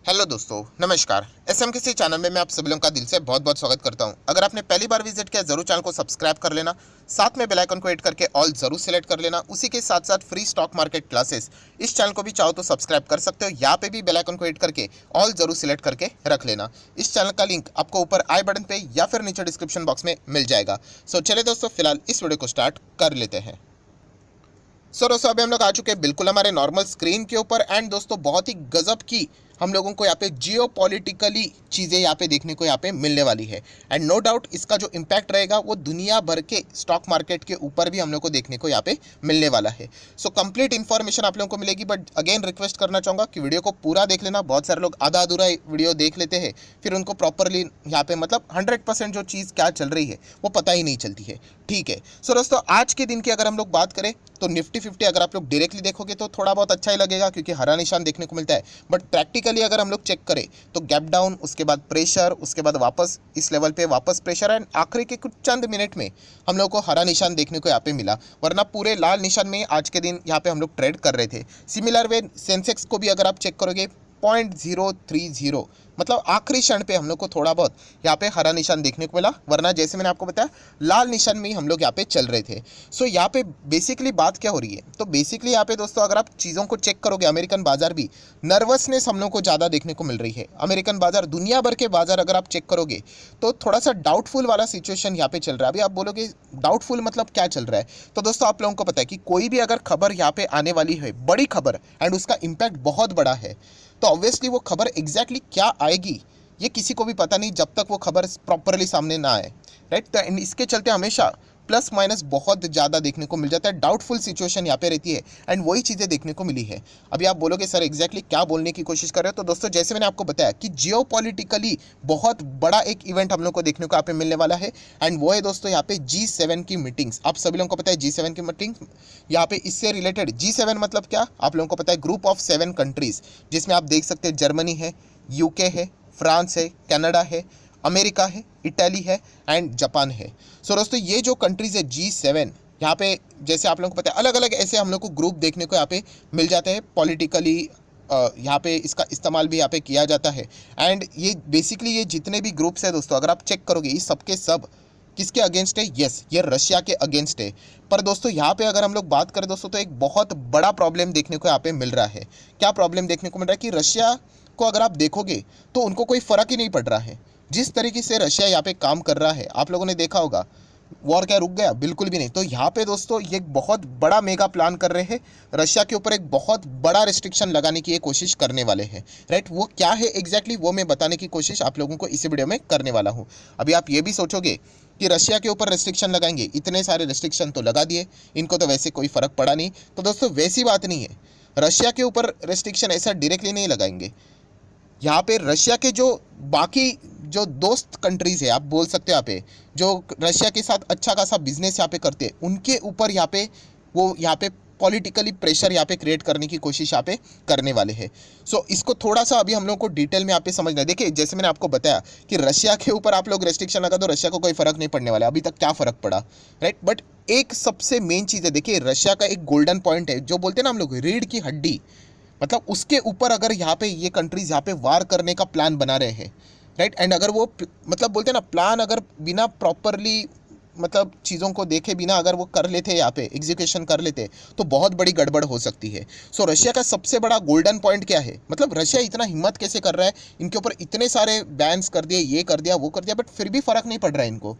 Hello दोस्तों, नमस्कार। SMKC channel में मैं आप सभी लोगों का दिल से बहुत बहुत स्वागत करता हूं। अगर आपने पहली बार विजिट किया जरूर चैनल को सब्सक्राइब कर लेना, साथ में बेल आइकन को हिट करके ऑल जरूर सेलेक्ट कर लेना। उसी के साथ साथ फ्री स्टॉक मार्केट क्लासेस इस चैनल को भी चाहो तो सब्सक्राइब कर सकते हो। यहाँ पे भी बेल आइकन को हिट करके ऑल जरूर सिलेक्ट करके रख लेना। इस चैनल का लिंक आपको ऊपर आई बटन पे या फिर नीचे डिस्क्रिप्शन बॉक्स में मिल जाएगा। सो चले दोस्तों, फिलहाल इस वीडियो को स्टार्ट कर लेते हैं। सो दोस्तों, अभी हम लोग आ चुके हैं बिल्कुल हमारे नॉर्मल स्क्रीन के ऊपर। एंड दोस्तों, बहुत ही गजब की हम लोगों को यहाँ पे जियो पॉलिटिकली चीज़ें यहाँ पे देखने को यहाँ पे मिलने वाली है। एंड नो डाउट इसका जो इम्पैक्ट रहेगा वो दुनिया भर के स्टॉक मार्केट के ऊपर भी हम लोग को देखने को यहाँ पे मिलने वाला है। सो कंप्लीट इन्फॉर्मेशन आप लोगों को मिलेगी, बट अगेन रिक्वेस्ट करना चाहूँगा कि वीडियो को पूरा देख लेना। बहुत सारे लोग आधा अधूरा वीडियो देख लेते हैं, फिर उनको प्रॉपरली यहाँ पे मतलब 100% जो चीज़ क्या चल रही है वो पता ही नहीं चलती है। ठीक है। सो दोस्तों, आज के दिन की अगर हम लोग बात करें तो निफ्टी 50 अगर आप लोग डायरेक्टली देखोगे तो थोड़ा बहुत अच्छा ही लगेगा क्योंकि हरा निशान देखने को मिलता है। बट प्रैक्टिकली अगर हम लोग चेक करें तो गैप डाउन, उसके बाद प्रेशर, उसके बाद वापस इस लेवल पे वापस प्रेशर, एंड आखिरी के कुछ चंद मिनट में हम लोग को हरा निशान देखने को यहाँ पे मिला। वरना पूरे लाल निशान में आज के दिन यहाँ पे हम लोग ट्रेड कर रहे थे। सिमिलर वे सेंसेक्स को भी अगर आप चेक करोगे 0.030 मतलब आखिरी क्षण पे हम लोग को थोड़ा बहुत यहाँ पे हरा निशान देखने को मिला। वरना जैसे मैंने आपको बताया लाल निशान में ही हम लोग यहाँ पे चल रहे थे। सो यहाँ पे बेसिकली बात क्या हो रही है, तो बेसिकली यहाँ पे दोस्तों अगर आप चीज़ों को चेक करोगे, अमेरिकन बाजार भी नर्वसनेस हम लोग को ज़्यादा देखने को मिल रही है। अमेरिकन बाजार, दुनिया भर के बाजार अगर आप चेक करोगे तो थोड़ा सा डाउटफुल वाला सिचुएशन यहाँ पे चल रहा है। अभी आप बोलोगे डाउटफुल मतलब क्या चल रहा है, तो दोस्तों आप लोगों को पता है कि कोई भी अगर खबर यहाँ पे आने वाली है, बड़ी खबर, एंड उसका इम्पैक्ट बहुत बड़ा है, तो ऑब्वियसली वो खबर एग्जैक्टली क्या आएगी ये किसी को भी पता नहीं जब तक वो खबर प्रॉपरली सामने ना आए। राइट। तो इसके चलते हमेशा प्लस माइनस बहुत ज़्यादा देखने को मिल जाता है। डाउटफुल सिचुएशन यहाँ पे रहती है, एंड वही चीज़ें देखने को मिली है। अभी आप बोलोगे सर एग्जैक्टली क्या बोलने की कोशिश कर रहे हो, तो दोस्तों जैसे मैंने आपको बताया कि जियो पॉलिटिकली बहुत बड़ा एक इवेंट हम लोग को देखने को यहाँ पे मिलने वाला है। एंड वो है दोस्तों यहाँ पे G7 की मीटिंग्स। आप सभी लोगों को पता है G7 की मीटिंग, यहाँ पे इससे रिलेटेड G7 मतलब क्या आप लोगों को पता है, ग्रुप ऑफ 7 कंट्रीज, जिसमें आप देख सकते हैं जर्मनी है, यूके है, फ्रांस है, कनाडा है, अमेरिका है, इटली है, एंड जापान है। सो दोस्तों ये जो कंट्रीज़ है G7, यहाँ पे जैसे आप लोगों को पता है अलग अलग ऐसे हम लोग को ग्रुप देखने को यहाँ पे मिल जाते हैं। पॉलिटिकली यहाँ पे इसका इस्तेमाल भी यहाँ पे किया जाता है। एंड ये बेसिकली ये जितने भी ग्रुप्स है दोस्तों अगर आप चेक करोगे ये सबके सब किसके अगेंस्ट है, यस ये रशिया के अगेंस्ट है। पर दोस्तों यहाँ पे अगर हम लोग बात करें दोस्तों तो एक बहुत बड़ा प्रॉब्लम देखने को यहाँ पे मिल रहा है। क्या प्रॉब्लम देखने को मिल रहा है कि रशिया को अगर आप देखोगे तो उनको कोई फ़र्क ही नहीं पड़ रहा है। जिस तरीके से रशिया यहाँ पे काम कर रहा है, आप लोगों ने देखा होगा, वॉर क्या रुक गया, बिल्कुल भी नहीं। तो यहाँ पे दोस्तों ये एक बहुत बड़ा मेगा प्लान कर रहे हैं, रशिया के ऊपर एक बहुत बड़ा रिस्ट्रिक्शन लगाने की ये कोशिश करने वाले हैं। राइट। वो क्या है एग्जैक्टली वो मैं बताने की कोशिश आप लोगों को इसी वीडियो में करने वाला हूँ। अभी आप ये भी सोचोगे कि रशिया के ऊपर रिस्ट्रिक्शन लगाएंगे, इतने सारे रिस्ट्रिक्शन तो लगा दिए, इनको तो वैसे कोई फ़र्क पड़ा नहीं। तो दोस्तों वैसी बात नहीं है, रशिया के ऊपर रिस्ट्रिक्शन ऐसा डायरेक्टली नहीं लगाएंगे। यहाँ पे रशिया के जो बाकी जो दोस्त कंट्रीज़ है, आप बोल सकते हो यहाँ पे जो रशिया के साथ अच्छा खासा बिजनेस यहाँ पे करते हैं, उनके ऊपर यहाँ पे वो यहाँ पे पॉलिटिकली प्रेशर यहाँ पे क्रिएट करने की कोशिश यहाँ पे करने वाले हैं। सो इसको थोड़ा सा अभी हम लोग को डिटेल में यहाँ पे समझना है। देखिए जैसे मैंने आपको बताया कि रशिया के ऊपर आप लोग रेस्ट्रिक्शन लगा दो, रशिया को कोई फ़र्क नहीं पड़ने वाला, अभी तक क्या फ़र्क पड़ा। राइट। बट एक सबसे मेन चीज़ है, देखिए रशिया का एक गोल्डन पॉइंट है जो बोलते हैं ना हम लोग रीढ़ की हड्डी, मतलब उसके ऊपर अगर यहाँ पे ये कंट्रीज यहाँ पे वार करने का प्लान बना रहे हैं। राइट। एंड अगर वो मतलब बोलते हैं ना प्लान अगर बिना प्रॉपरली मतलब चीज़ों को देखे बिना अगर वो कर लेते यहाँ पे एग्जीक्यूशन कर लेते तो बहुत बड़ी गड़बड़ हो सकती है। सो रशिया का सबसे बड़ा गोल्डन पॉइंट क्या है, मतलब रशिया इतना हिम्मत कैसे कर रहा है, इनके ऊपर इतने सारे बैन्स कर दिए, ये कर दिया वो कर दिया, बट फिर भी फ़र्क नहीं पड़ रहा है इनको।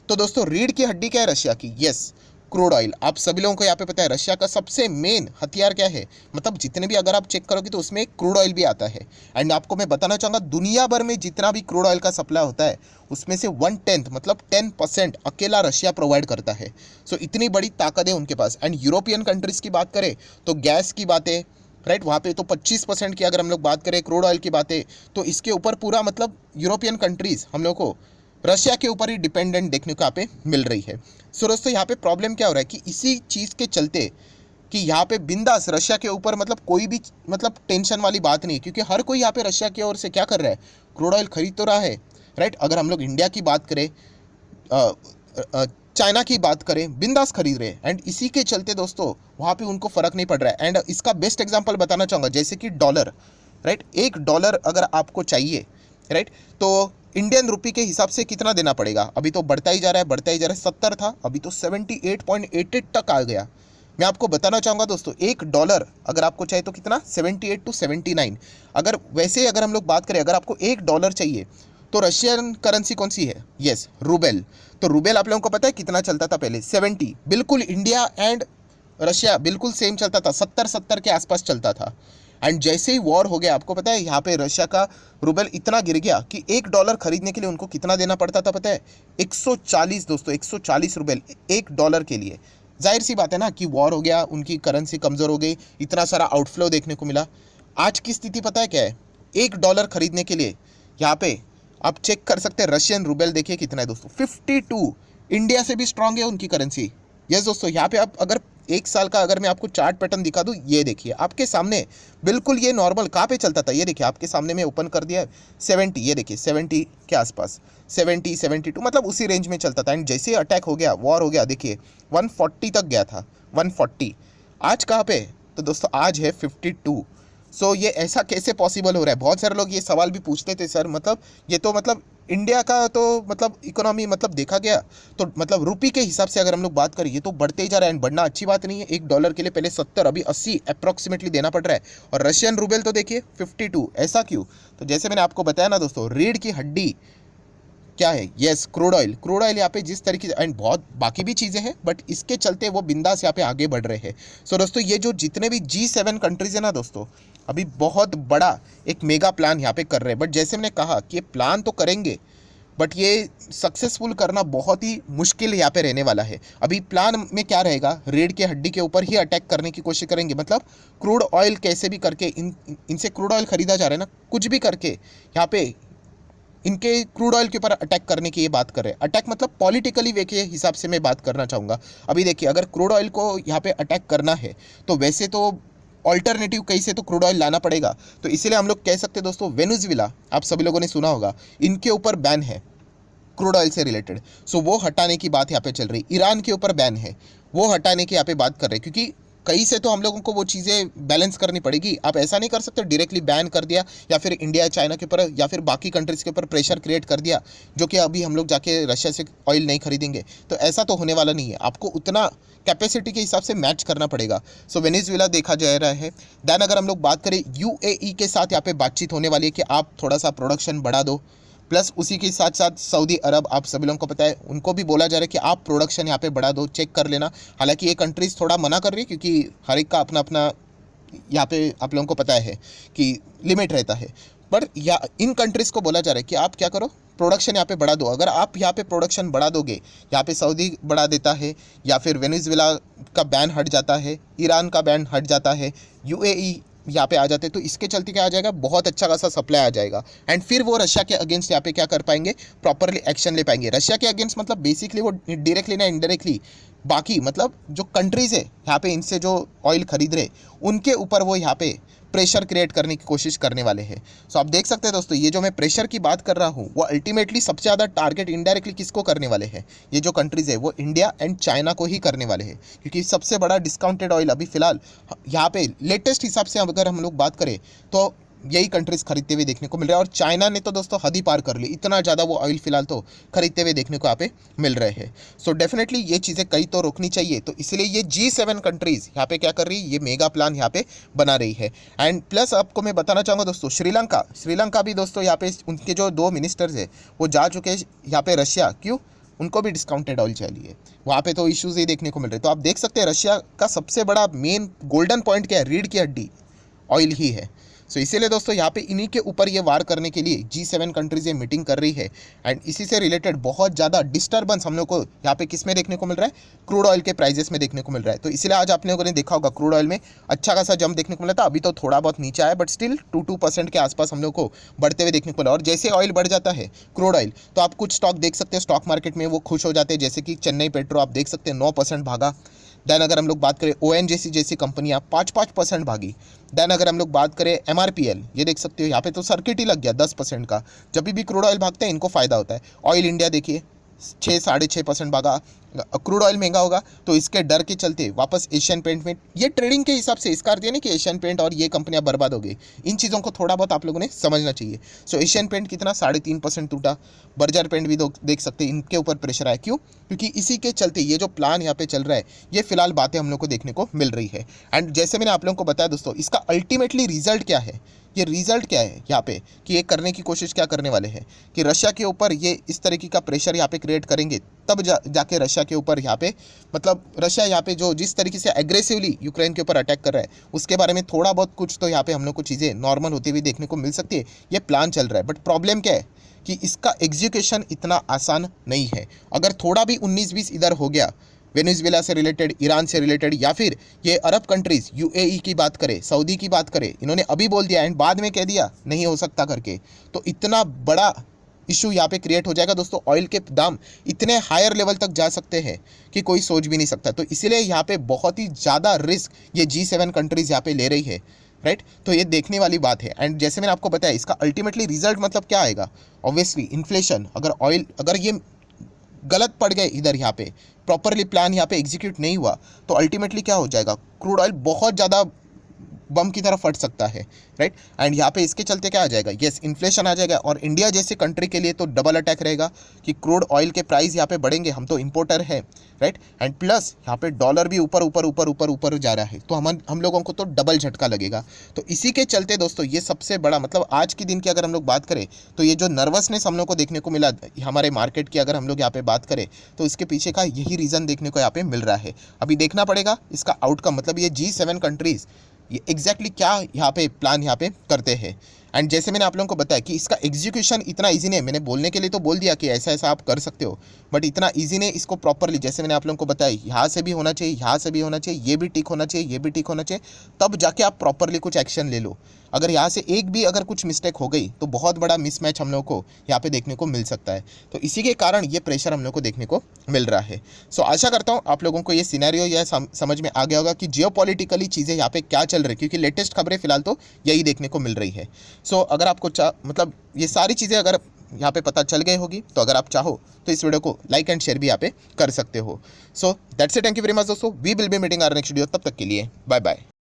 तो दोस्तों रीढ़ की हड्डी क्या है रशिया की, यस क्रूड ऑयल। आप सभी लोगों को यहाँ पे पता है रशिया का सबसे मेन हथियार क्या है, मतलब जितने भी अगर आप चेक करोगे तो उसमें क्रूड ऑयल भी आता है। एंड आपको मैं बताना चाहूँगा दुनिया भर में जितना भी क्रूड ऑयल का सप्लाई होता है उसमें से 1/10 मतलब 10% अकेला रशिया प्रोवाइड करता है। सो इतनी बड़ी ताकत है उनके पास। एंड यूरोपियन कंट्रीज़ की बात करें तो गैस की बातें, राइट, वहाँ पे तो 25% की अगर हम लोग बात करें क्रूड ऑयल की बातें, तो इसके ऊपर पूरा मतलब यूरोपियन कंट्रीज़ हम लोग को रशिया के ऊपर ही डिपेंडेंट देखने को यहाँ पे मिल रही है। सो दोस्तों यहाँ पे प्रॉब्लम क्या हो रहा है कि इसी चीज़ के चलते कि यहाँ पे बिंदास रशिया के ऊपर मतलब कोई भी मतलब टेंशन वाली बात नहीं है, क्योंकि हर कोई यहाँ पे रशिया की ओर से क्या कर रहा है, क्रूड ऑयल खरीद तो रहा है। राइट। अगर हम लोग इंडिया की बात करें, चाइना की बात करें, बिंदास खरीद रहे हैं। एंड इसी के चलते दोस्तों वहाँ पे उनको फ़र्क नहीं पड़ रहा है। एंड इसका बेस्ट एग्जांपल बताना चाहूँगा जैसे कि डॉलर। राइट। $1 अगर आपको चाहिए, राइट, तो इंडियन रुपी के हिसाब से कितना देना पड़ेगा? अभी तो बढ़ता ही जा रहा है, बढ़ता ही जा रहा है। 70 था, अभी तो 78.88 तक आ गया। मैं आपको बताना चाहूँगा दोस्तों, $1 अगर आपको चाहिए तो कितना, 78 to 79। अगर वैसे अगर हम लोग बात करें, अगर आपको $1 चाहिए तो रशियन करेंसी कौन सी है? यस, रूबेल। तो रूबेल आप लोगों को पता है कितना चलता था पहले? 70। बिल्कुल इंडिया एंड रशिया बिल्कुल सेम चलता था, 70 के आसपास चलता था। एंड जैसे ही वॉर हो गया, आपको पता है यहाँ पे रशिया का रूबल इतना गिर गया कि $1 खरीदने के लिए उनको कितना देना पड़ता था पता है? 140 दोस्तों, 140 रुपये $1 के लिए। जाहिर सी बात है ना कि वॉर हो गया, उनकी करेंसी कमज़ोर हो गई, इतना सारा आउटफ्लो देखने को मिला। आज की स्थिति पता है क्या है? $1 खरीदने के लिए यहाँ पे आप चेक कर सकते हैं, रशियन रूबल देखिए कितना है दोस्तों, 52। इंडिया से भी स्ट्रांग है उनकी करेंसी। यस दोस्तों, यहाँ पे आप अगर 1 साल का अगर मैं आपको चार्ट पैटर्न दिखा दूँ, ये देखिए आपके सामने, बिल्कुल ये नॉर्मल कहाँ पे चलता था, ये देखिए आपके सामने में ओपन कर दिया है 70, ये देखिए 70 के आसपास, 70 72 मतलब उसी रेंज में चलता था। एंड जैसे ही अटैक हो गया, वॉर हो गया, देखिए 140 तक गया था, 140। आज कहाँ पे? तो दोस्तों आज है 52। सो ये ऐसा कैसे पॉसिबल हो रहा है? बहुत सारे लोग ये सवाल भी पूछते थे, सर मतलब ये तो मतलब इंडिया का तो मतलब इकोनॉमी मतलब देखा गया तो मतलब रुपी के हिसाब से अगर हम लोग बात करें, ये तो बढ़ते ही जा रहा है। एंड बढ़ना अच्छी बात नहीं है। $1 के लिए पहले 70, अभी 80 अप्रॉक्सीमेटली देना पड़ रहा है। और रशियन रूबल तो देखिए 52। ऐसा क्यों? तो जैसे मैंने आपको बताया ना दोस्तों, रीढ़ की हड्डी क्या है? Yes, crude oil. Crude oil यहाँ पे जिस तरीके से, एंड बहुत बाकी भी चीज़ें हैं, बट इसके चलते वो बिंदास यहाँ पे आगे बढ़ रहे हैं। सो दोस्तों, ये जो जितने भी G7 कंट्रीज है ना दोस्तों, अभी बहुत बड़ा एक मेगा प्लान यहाँ पे कर रहे हैं। बट जैसे मैंने कहा कि ये प्लान तो करेंगे, बट ये सक्सेसफुल करना बहुत ही मुश्किल यहाँ पे रहने वाला है। अभी प्लान में क्या रहेगा? रीढ़ के हड्डी के ऊपर ही अटैक करने की कोशिश करेंगे। मतलब क्रूड ऑयल कैसे भी करके इनसे क्रूड ऑयल खरीदा जा रहा है ना, कुछ भी करके यहाँ पे इनके क्रूड ऑयल के ऊपर अटैक करने की ये बात कर रहे हैं। अटैक मतलब पॉलिटिकली वे के हिसाब से मैं बात करना चाहूँगा। अभी देखिए, अगर क्रूड ऑयल को यहाँ पे अटैक करना है तो वैसे तो ऑल्टरनेटिव कहीं से तो क्रूड ऑयल लाना पड़ेगा। तो इसीलिए हम लोग कह सकते हैं दोस्तों, वेनेजुएला आप सभी लोगों ने सुना होगा, इनके ऊपर बैन है क्रूड ऑयल से रिलेटेड। सो वो हटाने की बात यहाँ पे चल रही। ईरान के ऊपर बैन है, वो हटाने की यहाँ पे बात कर रहे हैं, क्योंकि कहीं से तो हम लोगों को वो चीज़ें बैलेंस करनी पड़ेगी। आप ऐसा नहीं कर सकते डायरेक्टली बैन कर दिया या फिर इंडिया चाइना के ऊपर या फिर बाकी कंट्रीज़ के ऊपर प्रेशर क्रिएट कर दिया, जो कि अभी हम लोग जाके रशिया से ऑयल नहीं खरीदेंगे। तो ऐसा तो होने वाला नहीं है। आपको उतना कैपेसिटी के हिसाब से मैच करना पड़ेगा। सो वेनेजुएला देखा जा रहा है। दैन अगर हम लोग बात करें, यूएई के साथ यहाँ पे बातचीत होने वाली है कि आप थोड़ा सा प्रोडक्शन बढ़ा दो। प्लस उसी के साथ साथ सऊदी अरब, आप सभी लोगों को पता है, उनको भी बोला जा रहा है कि आप प्रोडक्शन यहाँ पे बढ़ा दो, चेक कर लेना। हालांकि ये कंट्रीज़ थोड़ा मना कर रही है, क्योंकि हर एक का अपना अपना यहाँ पे आप लोगों को पता है कि लिमिट रहता है। पर या इन कंट्रीज़ को बोला जा रहा है कि आप क्या करो, प्रोडक्शन यहाँ पे बढ़ा दो। अगर आप यहाँ पे प्रोडक्शन बढ़ा दोगे, यहाँ पे सऊदी बढ़ा देता है या फिर वेनेजुएला का बैन हट जाता है, ईरान का बैन हट जाता है, यूएई यहाँ पे आ जाते हैं, तो इसके चलते क्या आ जाएगा, बहुत अच्छा खासा सप्लाई आ जाएगा। एंड फिर वो रशिया के अगेंस्ट यहाँ पे क्या कर पाएंगे, प्रॉपरली एक्शन ले पाएंगे। रशिया के अगेंस्ट मतलब बेसिकली वो डायरेक्टली ना इनडायरेक्टली बाकी मतलब जो कंट्रीज़ है यहाँ पे इनसे जो ऑयल खरीद रहे, उनके ऊपर वो यहाँ पे प्रेशर क्रिएट करने की कोशिश करने वाले हैं। सो आप देख सकते हैं दोस्तों, ये जो मैं प्रेशर की बात कर रहा हूँ, वो अल्टीमेटली सबसे ज़्यादा टारगेट इनडायरेक्टली किसको करने वाले हैं? ये जो कंट्रीज़ है वो इंडिया एंड चाइना को ही करने वाले हैं, क्योंकि सबसे बड़ा डिस्काउंटेड ऑयल अभी फिलहाल यहाँ पे लेटेस्ट हिसाब से अगर हम लोग बात करें तो यही कंट्रीज खरीदते हुए देखने को मिल रहा है। और चाइना ने तो दोस्तों हद ही पार कर ली, इतना ज़्यादा वो ऑयल फिलहाल तो खरीदते हुए देखने को यहाँ पे मिल रहे हैं। सो डेफिनेटली ये चीज़ें कई तो रोकनी चाहिए। तो इसलिए ये G7 कंट्रीज़ यहाँ पे क्या कर रही है, ये मेगा प्लान यहाँ पे बना रही है। एंड प्लस आपको मैं बताना चाहूँगा दोस्तों, श्रीलंका भी दोस्तों यहाँ पे उनके जो 2 मिनिस्टर्स है वो जा चुके हैं यहाँ पे रशिया। क्यों? उनको भी डिस्काउंटेड ऑयल चाहिए, वहाँ पे तो इश्यूज़ ही देखने को मिल रहे। तो आप देख सकते हैं रशिया का सबसे बड़ा मेन गोल्डन पॉइंट क्या है, रीढ़ की हड्डी ऑयल ही है। सो इसीलिए दोस्तों यहाँ पे इन्हीं के ऊपर ये वार करने के लिए G7 कंट्रीज़ ये मीटिंग कर रही है। एंड इसी से रिलेटेड बहुत ज़्यादा डिस्टर्बेंस हम लोग को यहाँ पे किस में देखने को मिल रहा है, क्रूड ऑयल के प्राइजेस में देखने को मिल रहा है। तो इसीलिए आज आप लोगों ने देखा होगा क्रूड ऑयल में अच्छा खासा जंप देखने को मिला था। अभी तो थोड़ा बहुत नीचे आया, बट स्टिल 2% के आसपास हम लोग को बढ़ते हुए देखने को मिला। और जैसे ऑयल बढ़ जाता है क्रूड ऑयल, तो आप कुछ स्टॉक देख सकते हैं स्टॉक मार्केट में वो खुश हो जाते हैं, जैसे कि चेन्नई पेट्रो आप देख सकते हैं 9% भागा। दैन अगर हम लोग बात करें ONGC जैसी कंपनियाँ 5% भागी। दैन अगर हम लोग बात करें MRPL, ये देख सकते हो यहाँ पे तो सर्किट ही लग गया 10% का। जब भी क्रूड ऑयल भागता है इनको फ़ायदा होता है। ऑयल इंडिया देखिए 6-6.5% भागा, क्रूड ऑयल महंगा होगा, तो इसके डर के चलते वापस एशियन पेंट में, ये ट्रेडिंग के हिसाब से, इसका अर्थ ये नहीं कि एशियन पेंट और ये कंपनियां बर्बाद हो गई। इन चीज़ों को थोड़ा बहुत आप लोगों ने समझना चाहिए। सो एशियन पेंट कितना 3.5% टूटा, बर्जर पेंट भी देख सकते हैं, इनके ऊपर प्रेशर आया। क्यों? क्योंकि इसी के चलते ये जो प्लान यहाँ पे चल रहा है, ये फिलहाल बातें हम लोग को देखने को मिल रही है। एंड जैसे मैंने आप लोगों को बताया दोस्तों, इसका अल्टीमेटली रिजल्ट क्या है, ये रिजल्ट क्या है यहाँ पे, कि ये करने की कोशिश क्या करने वाले हैं कि रशिया के ऊपर ये इस तरीके का प्रेशर यहाँ पे क्रिएट करेंगे, तब जाके रशिया के ऊपर यहाँ पे, मतलब रशिया यहाँ पे जो जिस तरीके से एग्रेसिवली यूक्रेन के ऊपर अटैक कर रहा है, उसके बारे में थोड़ा बहुत कुछ तो यहाँ पे हम लोग को चीज़ें नॉर्मल होती हुई देखने को मिल सकती है। ये प्लान चल रहा है, बट प्रॉब्लम क्या है कि इसका एग्जीक्यूशन इतना आसान नहीं है। अगर थोड़ा भी 19-20 इधर हो गया, वेनेजुएला से रिलेटेड, ईरान से रिलेटेड, या फिर ये अरब कंट्रीज़ यूएई की बात करें, सऊदी की बात करें, इन्होंने अभी बोल दिया एंड बाद में कह दिया नहीं हो सकता करके, तो इतना बड़ा इशू यहाँ पे क्रिएट हो जाएगा दोस्तों। ऑयल के दाम इतने हायर लेवल तक जा सकते हैं कि कोई सोच भी नहीं सकता। तो इसीलिए यहाँ पे बहुत ही ज़्यादा रिस्क ये G7 कंट्रीज़ यहाँ पे ले रही है, राइट। तो ये देखने वाली बात है। एंड जैसे मैंने आपको बताया, इसका अल्टीमेटली रिजल्ट मतलब क्या आएगा, ऑब्वियसली इन्फ्लेशन, अगर ये गलत पड़ गए इधर, यहाँ पे प्रॉपरली प्लान यहाँ पे एग्जीक्यूट नहीं हुआ, तो अल्टीमेटली क्या हो जाएगा, क्रूड ऑयल बहुत ज़्यादा बम की तरह फट सकता है, राइट। एंड यहाँ पे इसके चलते क्या आ जाएगा, यस इन्फ्लेशन आ जाएगा, और इंडिया जैसे कंट्री के लिए तो डबल अटैक रहेगा कि क्रूड ऑयल के प्राइस यहाँ पे बढ़ेंगे, हम तो इंपोर्टर हैं, राइट। एंड प्लस यहाँ पे डॉलर भी ऊपर ऊपर ऊपर ऊपर ऊपर जा रहा है, तो हम लोगों को तो डबल झटका लगेगा। तो इसी के चलते दोस्तों, ये सबसे बड़ा मतलब आज के दिन की अगर हम लोग बात करें, तो ये जो नर्वसनेस हम लोग को देखने को मिला हमारे मार्केट की, अगर हम लोग यहाँ पे बात करें, तो इसके पीछे का यही रीज़न देखने को यहाँ पे मिल रहा है। अभी देखना पड़ेगा इसका आउटकम, मतलब ये G7 कंट्रीज़ ये एग्जैक्टली क्या यहाँ पे प्लान यहाँ पे करते हैं। एंड जैसे मैंने आप लोगों को बताया कि इसका एग्जीक्यूशन इतना इजी नहीं है। मैंने बोलने के लिए तो बोल दिया कि ऐसा ऐसा आप कर सकते हो, बट इतना इजी नहीं, इसको प्रॉपरली जैसे मैंने आप लोगों को बताया, यहाँ से भी होना चाहिए, यहाँ से भी होना चाहिए, ये भी टिक होना चाहिए, ये भी टिक होना चाहिए, तब जाके आप प्रॉपरली कुछ एक्शन ले लो। अगर यहाँ से एक भी अगर कुछ मिस्टेक हो गई, तो बहुत बड़ा मिसमैच हम लोग को यहाँ पे देखने को मिल सकता है। तो इसी के कारण ये प्रेशर हम लोग को देखने को मिल रहा है। सो आशा करता हूँ आप लोगों को ये सिनेरियो यह समझ में आ गया होगा कि जियोपॉलिटिकली चीज़ें यहाँ पे क्या चल रही है, क्योंकि लेटेस्ट खबरें फिलहाल तो यही देखने को मिल रही है। सो अगर आपको मतलब ये सारी चीज़ें अगर यहाँ पे पता चल गई होगी, तो अगर आप चाहो तो इस वीडियो को लाइक एंड शेयर भी यहाँ पे कर सकते हो। So that's it, thank you very much दोस्तों, we will be meeting our next video, तब तक के लिए बाय बाय।